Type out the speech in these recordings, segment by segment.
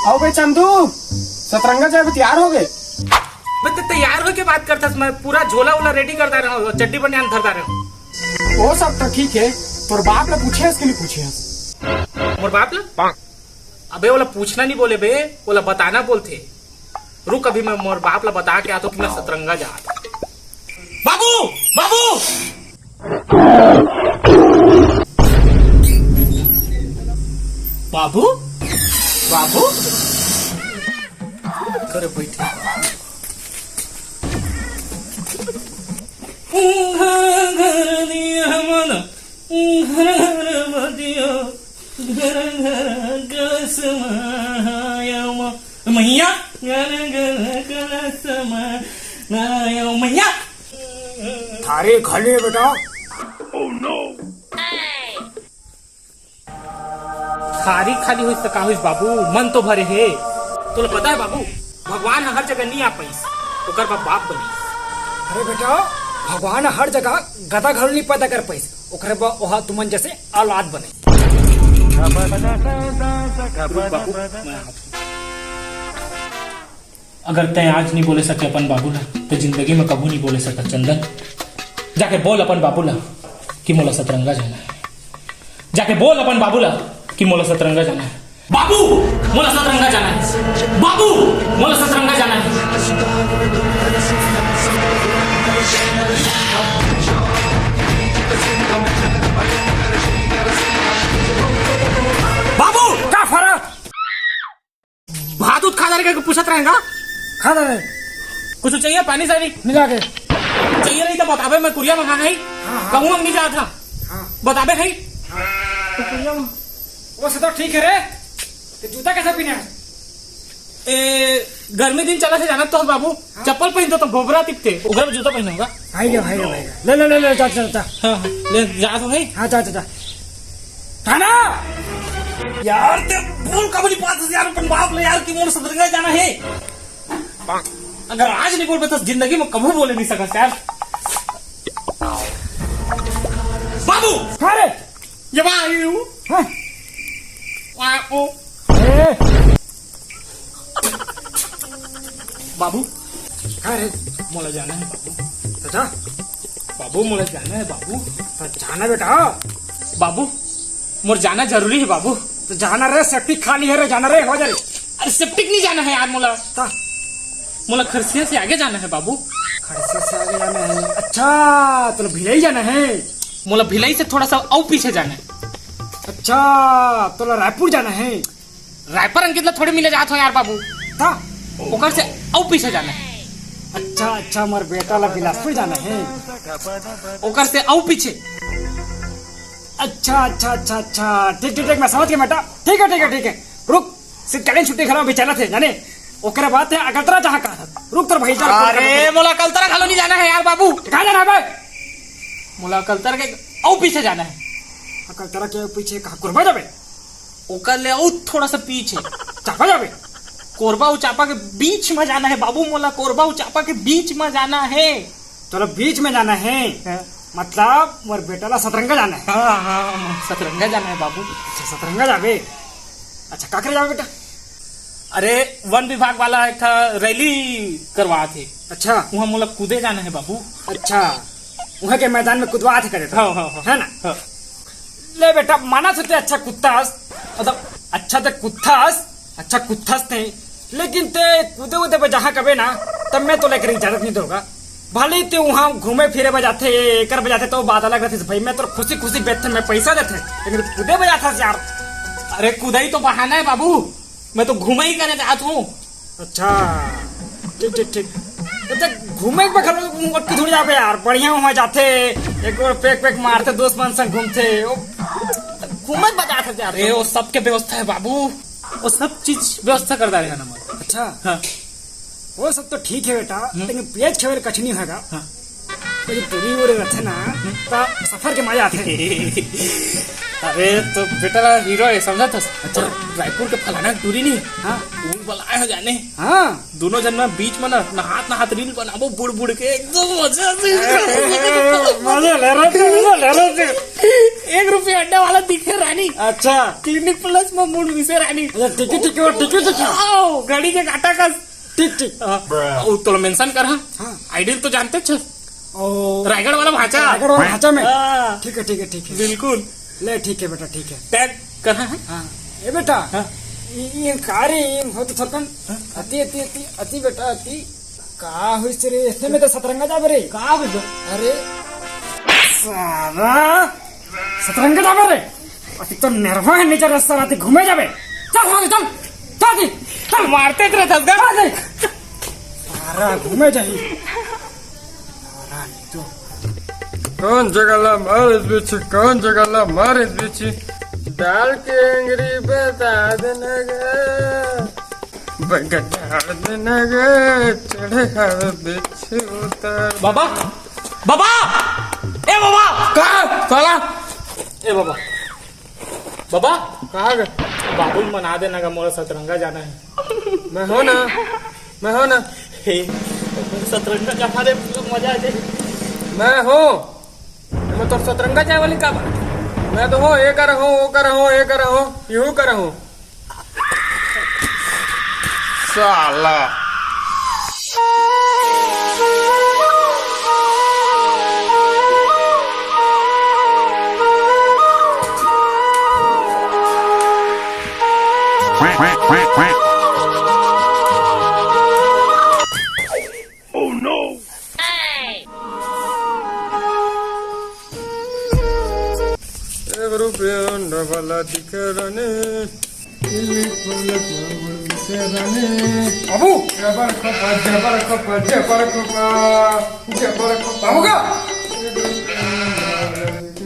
आओ भाई चंदू, सतरंगा जाए तैयार हो गए? बस तैयार हो के बात करता मैं पूरा झोला वोला रेडी करता रहा हूँ, चड्डी बनियान धरता रहा हूँ। वो सब तो ठीक है, तोर बाप ने पूछे इसके लिए पूछे मोर बाप ला? अबे बोला पूछना नहीं बोले बे, बोला बताना बोलते। रुक अभी मैं मोर बाप ला बता के आता हूँ कि मैं सतरंगा जा। बाबू बाबू बाबू बाबू करे बैठे घर दिया मन घर बदियो घर घर कसमाया मैया घर घर कसमाया मैया थारे खाली है बेटा। थारी खाली हुई तो का हुई बाबू, मन तो भरे है। तो पता है बाबू, भगवान हर जगह नहीं आ पाई तो कर बाप बनी। अरे बेटा, भगवान हर जगह गधा घर नहीं पैदा कर पाई, ओकरे वहाँ तुमन जैसे औलाद बने। अगर तय आज नहीं बोले सके अपन बाबू ला तो जिंदगी में कभी नहीं बोले सकता। चंदन जाके बोल अपन बाबू ला कि मोला सतरंगा जाना है। जाके बोल अपन बाबू ला कि मोला सतरंगा जाना है। बाबू मोला सतरंगा जाना है। बाबू मोला सतरंगा जाना है। बाबू क्या फर्क? भात दूध खा जा पूछत रहेगा? खा रहे कुछ चाहिए? पानी सारी मिला के चाहिए नहीं तो बताबे, मैं कुरिया मंगा है। कहूँ नहीं जा था बताबे है। वो सब तो ठीक है रे, तो जूता कैसे पहने? गर्मी दिन चला से जाना तो बाबू चप्पल पहन तो भोबरा टिपते उधर में जूता पहनूंगा। ले ले ले ले जा जा जा। हाँ ले जा तो भाई। हाँ जा जा जा। खाना यार ते बोल कब नहीं पाता यार अपन बाप ले यार कि मोर सतरंगा जाना है। अगर आज नहीं बोल तो जिंदगी में कभी बोले नहीं सका यार। बाबू अरे ये बाबू हाँ? बाबू अरे मोला जाना है बाबू। तो जा बाबू मोला जाना है बाबू। तो जाना बेटा, बाबू मोर जाना जरूरी है बाबू। तो जाना रे, सेप्टिक खाली है रे, जाना रे, हो जा रे। अरे सेप्टिक नहीं जाना है यार, मोला ता मोला खरसिया से आगे जाना है बाबू। खड़से से आगे जाना है? अच्छा तो भिलाई जाना है? मोला भिलाई से थोड़ा सा और पीछे जाना है। अच्छा तो रायपुर जाना है? रायपुर अंकित ला थोड़े मिले जात हो यार बाबू। ता ओकर से और पीछे जाना है। अच्छा अच्छा, मर बेटा ला बिलासपुर जाना है? ओकर से और पीछे। अच्छा अच्छा अच्छा अच्छा, ठीक ठीक ठीक, मैं समझ गया बेटा। ठीक है ठीक है ठीक है, रुक शीतकालीन छुट्टी खराब बेचाना थे जाने। ओकरे बात है अगलतरा जहाँ कहा था, रुक तर भाई। अरे मोला कलतरा खालो नहीं जाना है यार बाबू। कहाँ जाना है भाई? मोला कलतरा के और पीछे जाना है। अगलतरा के पीछे कहाँ कोरबा जाबे? ओकर ले और थोड़ा सा पीछे चापा जाबे? कोरबा और चापा के बीच में जाना है बाबू। मोला कोरबा और चापा के बीच में जाना है। चलो बीच में जाना है, मतलब मोर बेटा ला सतरंगा जाना है। हाँ हाँ सतरंगा जाना है बाबू। अच्छा सतरंगा जाबे। अच्छा का करे जाबे बेटा? अरे वन विभाग वाला एक था रैली करवा थे। अच्छा वहाँ मोला कूदे जाना है बाबू। अच्छा, वहाँ के मैदान में कुदवा थे करे था? हाँ हाँ हाँ है ना? हाँ। ले बेटा माना सोते अच्छा कुत्तास, मतलब अच्छा ते कुत्तास, अच्छा कुत्तास थे, लेकिन ते कूदे उदे पे जहाँ कबे ना तब मैं तो लेकर इजाजत नहीं दूंगा। भले ते वहाँ घूमे फिरे बजाते कर बजाते तो बात अलग रहती भाई, मैं तो खुशी खुशी बैठते मैं पैसा देते, लेकिन कूदे बजाता यार। अरे कूदा ही तो बहाना है बाबू, मैं तो घूमे ही करने चाहता हूँ। अच्छा ठीक ठीक ठीक, तो घूमे किधर जाबे यार, बढ़िया वहाँ जाते एक बार पेक पेक मारते दोस्त मन संग घूमते, घूमे बजाते यार। अरे वो सब के व्यवस्था है बाबू, वो सब चीज व्यवस्था करता रहेगा ना। अच्छा हाँ वो सब तो ठीक है बेटा, लेकिन पेज खेल कठिनी होगा। हाँ ये दूरी उड़े रहते ना तो सफर के मजा आते। अरे तो बेटा हीरो है समझा था। अच्छा रायपुर के फलाना दूरी नहीं। हाँ उन बुलाए हो जाने। हाँ दोनों जन में बीच में ना नहात रील बनाबो बुड़ बुड़ के एकदम मजा से। मजा ले रहे थे। 1 रुपया अड्डा वाला दिखे रानी। अच्छा क्लिनिक प्लस में मूड विसे रानी। टिकट आओ गाड़ी के काटा का टिक वो तो मेंशन कर। हाँ आइडियल तो जानते छ ओ रायगढ़ वाला भाषा। रायगढ़ वाला भाषा में हाँ। ठीक है बिल्कुल ले ठीक है बेटा ठीक है। टैग कर है। हाँ ये बेटा हाँ। ये कार्य हो तो थकन अति बेटा अति का हुई से रे इसने में तो सतरंगा जा रे का बोलो। अरे सारा सतरंगा जा रे अति तो निर्भय है नीचे रास्ता राती घूमे जाबे। चल मारते रहता दे सारा घूमे जाही। कौन जगला मार इस बीच कौन जगला मार इस बीच डाल के अंगरी बता देना गे डाल देना गे चढ़े हर बीच उतर। बाबा बाबा ए बाबा कहा साला ए बाबा बाबा कहा गे बाबू मना देना का मोरा सतरंगा जाना है। मैं हो ना हे, सतरंगा जाना रे मजा आ जाए। मैं हो मैं तो सतरंगा चाय वाली का बात। मैं तो हो ये कर हूँ वो कर हूँ ये कर हूँ यूं कर हूँ साला। वाला दिख रने बाबू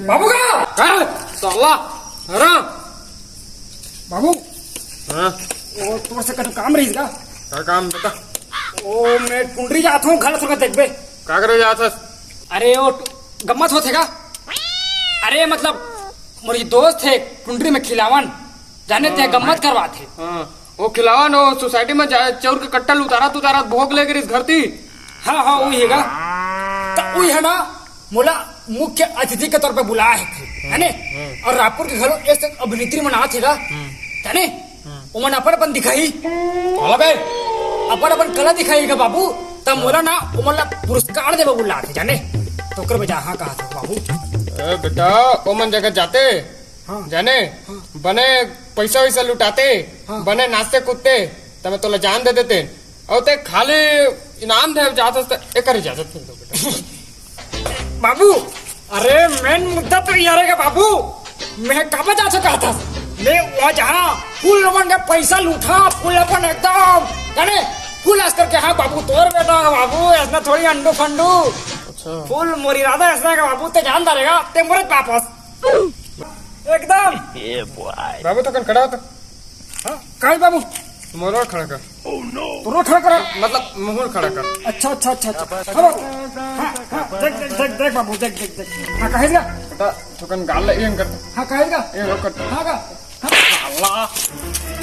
बाबू का साला हरा बाबू हाँ ओ तो से कटो काम रही का क्या काम बता ओ मैं कुंडरी जाता हूँ घर थोड़ा देख बे क्या करे जाता। अरे ओ गम्मत होते का। अरे मतलब मेरी दोस्त है कुंडरी में खिलावन जाने थे गम्मत करवाते। हाँ वो खिलावा नो सोसाइटी में चौर के कट्टल उतारा भोग लेकर इस घर थी। हाँ हाँ वही है तो वही है ना मोला मुख्य अतिथि के तौर पे बुलाया है ने और रायपुर के घरों ऐसे अभिनेत्री मना थे का जाने वो मन अपन दिखाई अपन कला दिखाई का बाबू तब मोला ना वो मोला पुरस्कार देवे बुला थे जाने तो कर बजा हाँ कहा था बाबू बेटा ओमन जगह जाते हाँ। जाने बने पैसा वैसा लुटाते हाँ। बने नाचते कूदते तब तोला जान दे देते और ते खाली इनाम दे जाता एक इजाजत मिल दो बेटा। बाबू अरे मेन मुद्दा तो ये रहेगा बाबू मैं कब जा चुका था मैं वहाँ जहाँ फूल रमन का पैसा लूटा फूल अपन एकदम जाने फूल ऐसा करके हाँ बाबू तोड़ बेटा बाबू ऐसा थोड़ी अंडू फंडू फूल मोरी राधा ऐसा का बाबू ते जान डालेगा ते मुरत वापस एकदम बाबू तो कन खड़ा होता हाँ कहीं बाबू मोर खड़ा कर तो खड़ा करो मतलब मुंह खड़ा कर। अच्छा देख बाबू देख हाँ कहेगा बेटा तो कन गाल ये कर हाँ कहेगा ये कर हाँ का साला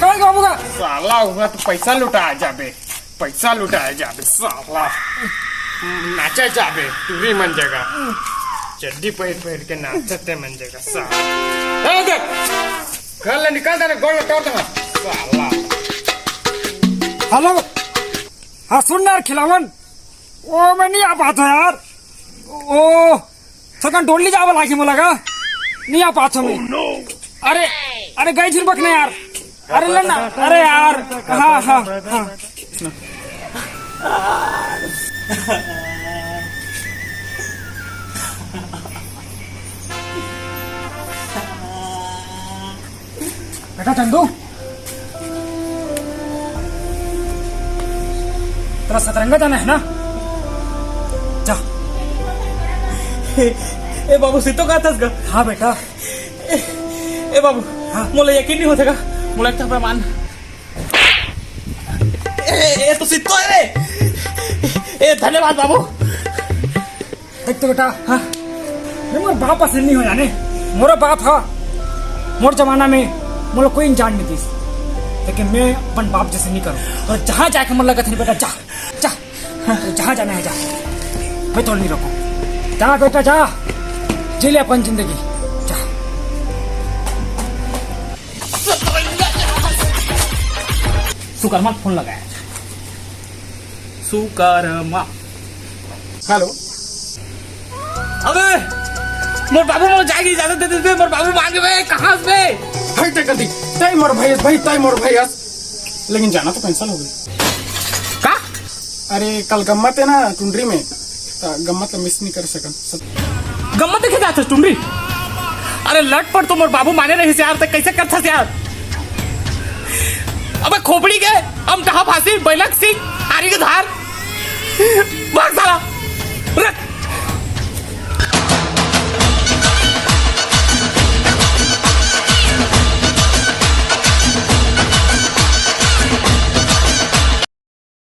कहेगा बाबू का साला हुआ तो पैसा लुटाया जाबे साला नाचा जाबे तूरी मन जगह चड्डी पहन के नाचते मन जगह साला घर ले निकाल दे गोल टोट साला। हेलो हाँ सुन यार खिलावन ओ मैं नहीं आ पाता यार ओ थकन डोल ली जावा लागी मोला का नहीं आ पाता मैं अरे गई झिल बकने यार अरे लेना अरे यार हाँ बेटा चंदू तेरा सतरंगा जाना है ना जा ए बाबू सीतो का था हाँ बेटा ए बाबू हाँ। मोला यकीन नहीं होता मोला एक प्रमाण ए तो सीतो है ए धन्यवाद बाबू देख तो बेटा हाँ मैं मोर बाप पसंद नहीं हो जाने मोरा बाप हा मोर जमाना में मोला कोई इंसान नहीं थी लेकिन मैं अपन बाप जैसे नहीं करूँ और जहाँ जाके मन लगा था बेटा जा जा तो जहाँ जाना है जा मैं तो नहीं रोकूँ जा बेटा जा जी ले अपन जिंदगी जा सुकर्मा फोन लगाया सुकर्मा हेलो अबे मोर बाबू मोर जाएगी इजाजत दे दे मोर बाबू मांगे बे कहाँ से भाई टेकल दी तय मोर भाई भाई तय मोर भाई लेकिन जाना तो कैंसिल हो गई का अरे कल गम्मत है ना टुंडरी में तो गम्मत मिस नहीं कर सकन गम्मत देखे जाते टुंडी अरे लट पर तो मोर बाबू माने रही से यार तक कैसे करता यार अबे खोपड़ी के हम कहा फांसी बैलक सिंह आरी के धार भाग साला रख